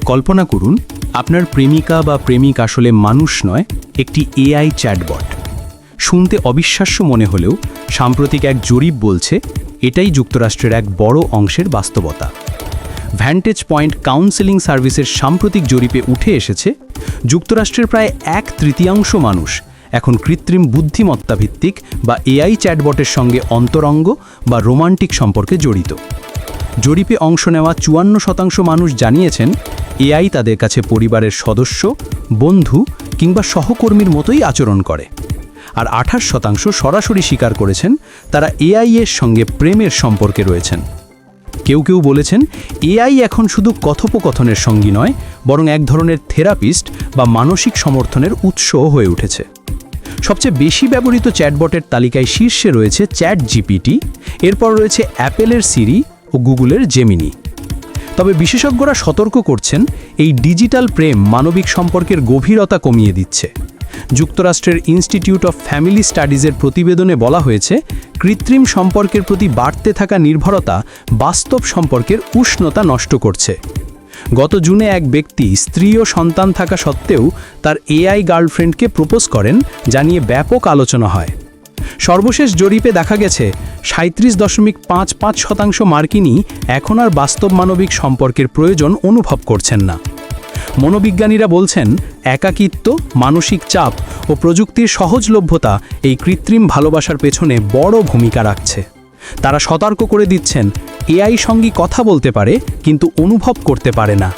কল্পনা করুন আপনার প্রেমিকা বা প্রেমিক আসলে মানুষ নয়, একটি এআই চ্যাটবট। শুনতে অবিশ্বাস্য মনে হলেও সাম্প্রতিক এক জরিপ বলছে এটাই যুক্তরাষ্ট্রের এক বড় অংশের বাস্তবতা। ভ্যান্টেজ পয়েন্ট কাউন্সেলিং সার্ভিসের সাম্প্রতিক জরিপে উঠে এসেছে যুক্তরাষ্ট্রের প্রায় 1/3 মানুষ এখন কৃত্রিম বুদ্ধিমত্তা ভিত্তিক বা এআই চ্যাটবটের সঙ্গে অন্তরঙ্গ বা রোমান্টিক সম্পর্কে জড়িত। জরিপে অংশ নেওয়া 54% মানুষ জানিয়েছেন এআই তাদের কাছে পরিবারের সদস্য, বন্ধু কিংবা সহকর্মীর মতোই আচরণ করে। আর 28% সরাসরি স্বীকার করেছেন তারা এআই এর সঙ্গে প্রেমের সম্পর্কে রয়েছেন। কেউ কেউ বলেছেন এআই এখন শুধু কথোপকথনের সঙ্গী নয়, বরং এক ধরনের থেরাপিস্ট বা মানসিক সমর্থনের উৎসও হয়ে উঠেছে। সবচেয়ে বেশি ব্যবহৃত চ্যাটবটের তালিকায় শীর্ষে রয়েছে চ্যাট জিপিটি, এরপর রয়েছে অ্যাপেলের সিরি ও গুগলের জেমিনি। তবে বিশেষজ্ঞরা সতর্ক করছেন এই ডিজিটাল প্রেম মানবিক সম্পর্কের গভীরতা কমিয়ে দিচ্ছে। যুক্তরাষ্ট্রের ইনস্টিটিউট অফ ফ্যামিলি স্টাডিজের প্রতিবেদনে বলা হয়েছে কৃত্রিম সম্পর্কের প্রতি বাড়তে থাকা নির্ভরতা বাস্তব সম্পর্কের উষ্ণতা নষ্ট করছে। গত জুনে এক ব্যক্তি স্ত্রী ও সন্তান থাকা সত্ত্বেও তার এআই গার্লফ্রেন্ডকে প্রপোজ করেন, যা নিয়ে ব্যাপক আলোচনা হয়। সর্বশেষ জরিপে দেখা গেছে 37.55% মার্কিনই এখন আর বাস্তব মানবিক সম্পর্কের প্রয়োজন অনুভব করছেন না। মনোবিজ্ঞানীরা বলছেন একাকিত্ব, মানসিক চাপ ও প্রযুক্তির সহজলভ্যতা এই কৃত্রিম ভালোবাসার পেছনে বড় ভূমিকা রাখছে। তারা সতর্ক করে দিচ্ছেন এআই সঙ্গী কথা বলতে পারে কিন্তু অনুভব করতে পারে না।